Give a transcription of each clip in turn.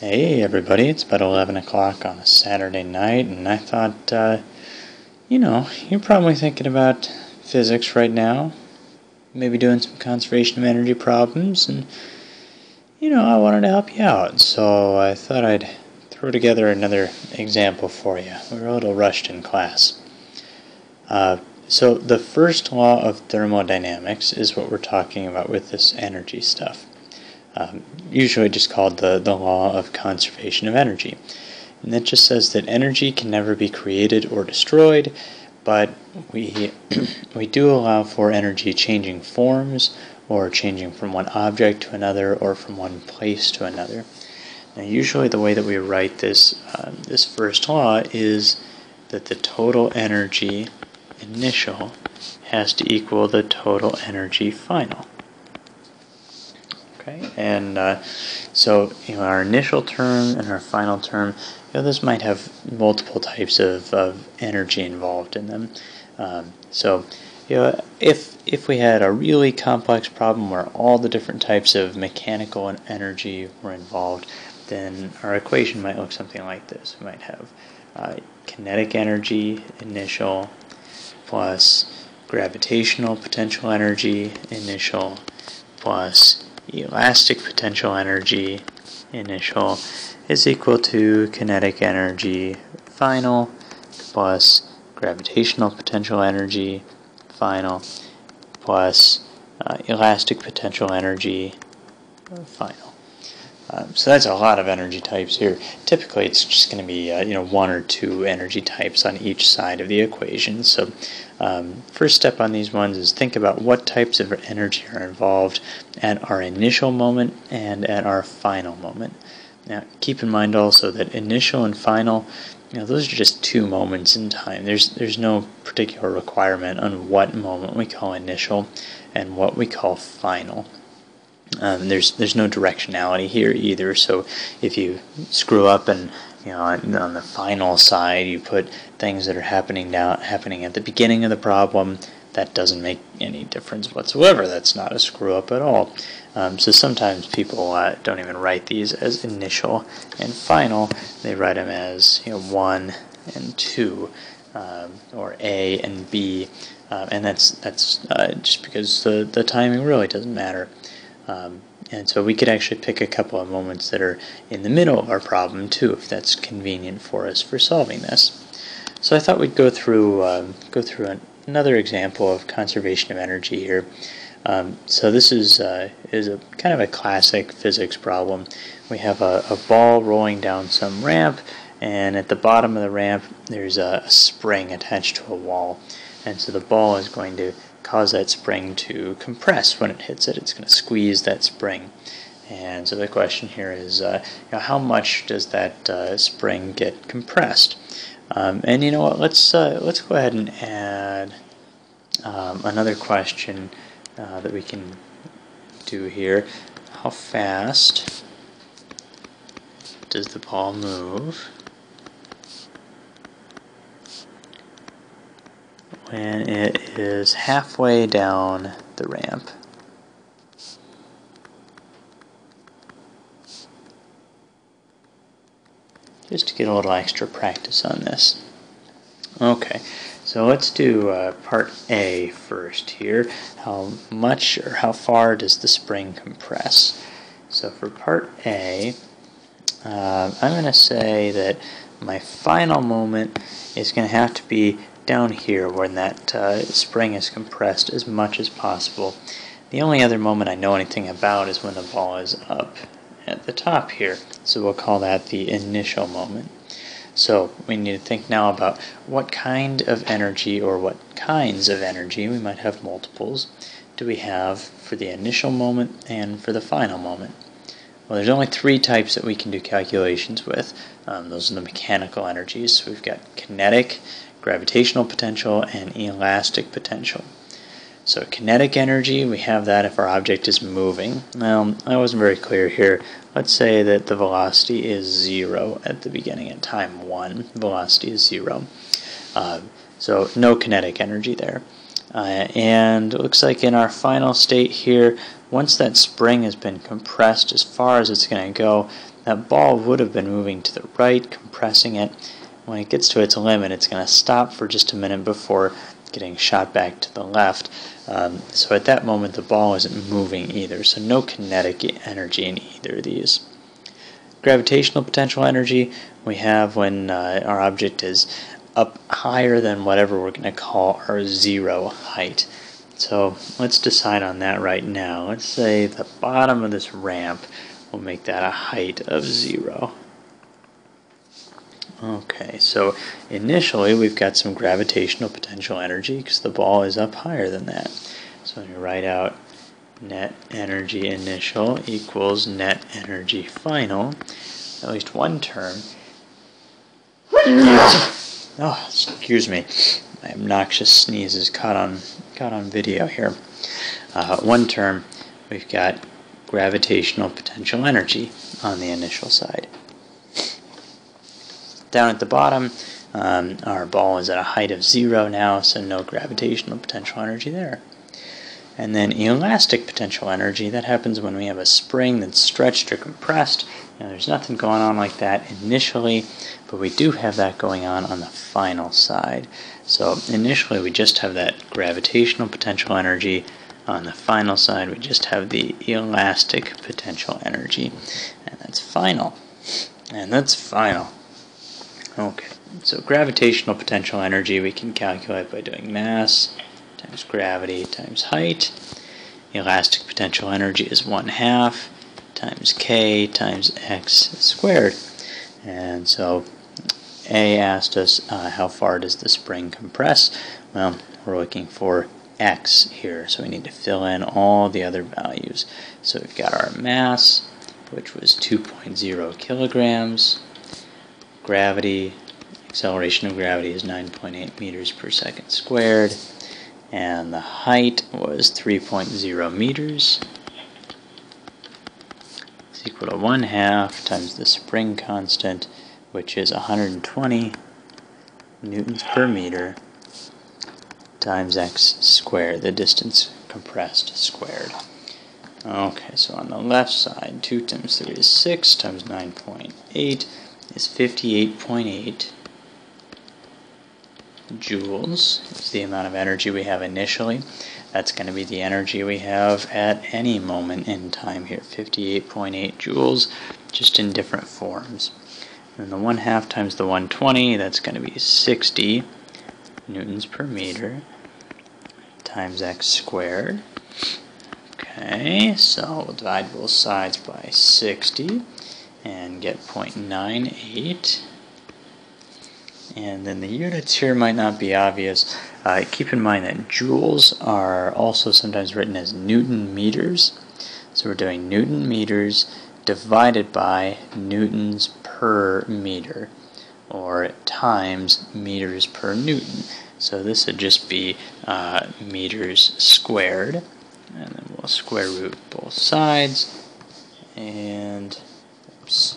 Hey everybody, it's about 11 o'clock on a Saturday night, and I thought, you're probably thinking about physics right now, maybe doing some conservation of energy problems, and, I wanted to help you out, so I thought I'd throw together another example for you. We were a little rushed in class. So the first law of thermodynamics is what we're talking about with this energy stuff. Usually just called the law of conservation of energy. And that just says that energy can never be created or destroyed, but we do allow for energy changing forms, or changing from one object to another, or from one place to another. Now usually the way that we write this first law is that the total energy initial has to equal the total energy final. Okay, and so our initial term and our final term, this might have multiple types of energy involved in them. If we had a really complex problem where all the different types of mechanical energy were involved, then our equation might look something like this. We might have kinetic energy initial plus gravitational potential energy initial plus elastic potential energy initial is equal to kinetic energy final plus gravitational potential energy final plus elastic potential energy final. So that's a lot of energy types here. Typically it's just going to be one or two energy types on each side of the equation. So first step on these ones is think about what types of energy are involved at our initial moment and at our final moment. Now keep in mind also that initial and final, those are just two moments in time. There's no particular requirement on what moment we call initial and what we call final. There's no directionality here either, so if you screw up and on the final side you put things that are happening at the beginning of the problem, that doesn't make any difference whatsoever. That's not a screw up at all. So sometimes people don't even write these as initial and final. They write them as 1 and 2, or A and B, and that's just because the timing really doesn't matter. And so we could actually pick a couple of moments that are in the middle of our problem too, if that's convenient for us for solving this. So I thought we'd go through another example of conservation of energy here. So this is a kind of a classic physics problem. We have a ball rolling down some ramp, and at the bottom of the ramp there's a spring attached to a wall, and so the ball is going to cause that spring to compress when it hits it. It's going to squeeze that spring. And so the question here is, how much does that spring get compressed? And you know what? Let's go ahead and add another question that we can do here. How fast does the ball move when it is halfway down the ramp? Just to get a little extra practice on this. Okay, so let's do part A first here. How much or how far does the spring compress? So for part A, I'm going to say that my final moment is going to have to be down here when that spring is compressed as much as possible. The only other moment I know anything about is when the ball is up at the top here, so we'll call that the initial moment. So we need to think now about what kind of energy, or what kinds of energy, we might have multiples, do we have for the initial moment and for the final moment. Well, there's only three types that we can do calculations with. Those are the mechanical energies. So we've got kinetic, gravitational potential, and elastic potential. So kinetic energy, we have that if our object is moving. Now, I wasn't very clear here. Let's say that the velocity is 0 at the beginning. At time 1, velocity is 0. So no kinetic energy there. And it looks like in our final state here, once that spring has been compressed as far as it's going to go, that ball would have been moving to the right, compressing it. When it gets to its limit, it's going to stop for just a minute before getting shot back to the left. So at that moment, the ball isn't moving either, so no kinetic energy in either of these. Gravitational potential energy we have when our object is up higher than whatever we're going to call our zero height. So let's decide on that right now. Let's say the bottom of this ramp, we'll make that a height of 0. Okay, so initially we've got some gravitational potential energy because the ball is up higher than that. So when you write out net energy initial equals net energy final, at least one term. Oh, excuse me. My obnoxious sneeze is caught on video here. One term, we've got gravitational potential energy on the initial side. Down at the bottom, our ball is at a height of 0 now, so no gravitational potential energy there. And then elastic potential energy, that happens when we have a spring that's stretched or compressed. Now, there's nothing going on like that initially, but we do have that going on the final side. So initially we just have that gravitational potential energy. On the final side we just have the elastic potential energy. And that's final. And that's final. Okay, so gravitational potential energy we can calculate by doing mass times gravity times height. Elastic potential energy is 1/2 times k times x squared. And so A asked us how far does the spring compress? Well, we're looking for x here, so we need to fill in all the other values. So we've got our mass, which was 2.0 kilograms. Gravity, acceleration of gravity is 9.8 meters per second squared. And the height was 3.0 meters. It's equal to 1/2 times the spring constant, which is 120 newtons per meter, times x squared, the distance compressed squared. Okay, so on the left side, 2 times 3 is 6, times 9.8 is 58.8 joules. Is the amount of energy we have initially. That's going to be the energy we have at any moment in time here, 58.8 joules, just in different forms. And the 1/2 times the 120, that's going to be 60 newtons per meter times x squared. Okay, so we'll divide both sides by 60 and get 0.98. And then the units here might not be obvious. Keep in mind that joules are also sometimes written as Newton meters. So we're doing Newton meters divided by newtons per meter, or times meters per newton. So this would just be meters squared. And then we'll square root both sides. And oops.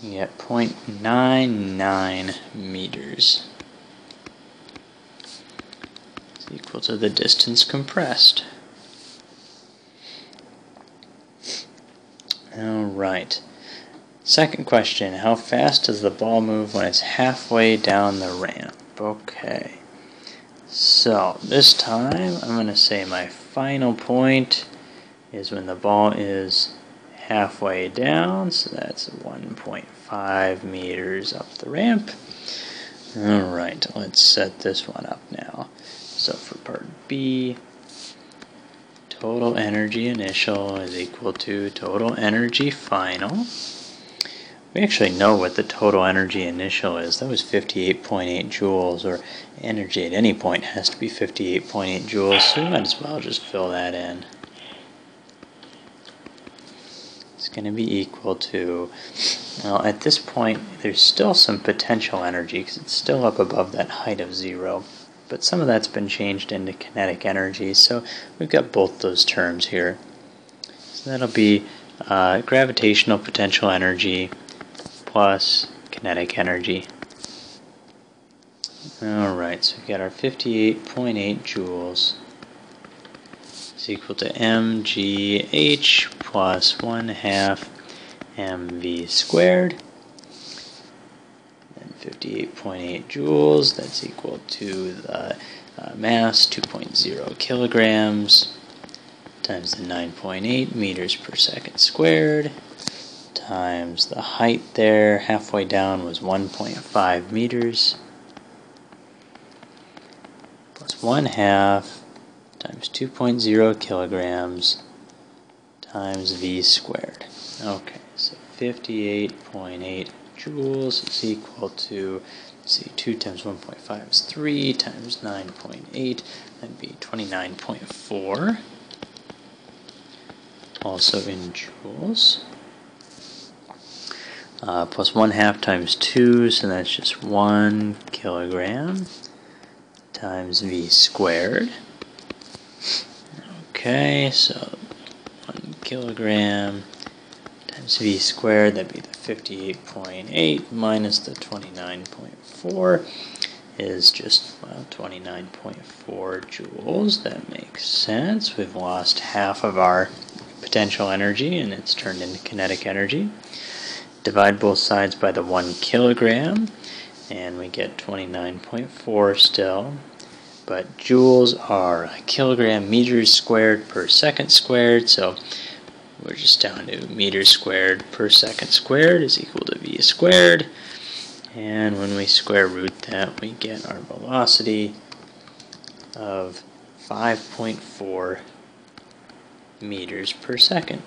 You get 0.99 meters. It's equal to the distance compressed. Alright. Second question, how fast does the ball move when it's halfway down the ramp? Okay. So, this time I'm going to say my final point is when the ball is halfway down, so that's 1.5 meters up the ramp. Alright, let's set this one up now. So for part B, total energy initial is equal to total energy final. We actually know what the total energy initial is. That was 58.8 joules, or energy at any point has to be 58.8 joules, so we might as well just fill that in. It's going to be equal to, well, at this point there's still some potential energy because it's still up above that height of 0, but some of that's been changed into kinetic energy, so we've got both those terms here. So that'll be gravitational potential energy plus kinetic energy Alright, so we got our 58.8 joules is equal to mgh plus 1/2 mv squared. And 58.8 joules, that's equal to the mass, 2.0 kilograms, times the 9.8 meters per second squared, times the height there, halfway down was 1.5 meters, plus 1/2 times 2.0 kilograms times v squared. Okay, so 58.8 joules is equal to, let's see, 2 times 1.5 is 3 times 9.8, that'd be 29.4. Also in joules. Plus 1/2 times 2, so that's just 1 kilogram times v squared. Okay, so 1 kilogram times v squared, that'd be the 58.8 minus the 29.4 is just, well, 29.4 joules. That makes sense. We've lost half of our potential energy and it's turned into kinetic energy. Divide both sides by the 1 kilogram and we get 29.4 still. But joules are kilogram meters squared per second squared, so we're just down to meters squared per second squared is equal to v squared. And when we square root that, we get our velocity of 5.4 meters per second.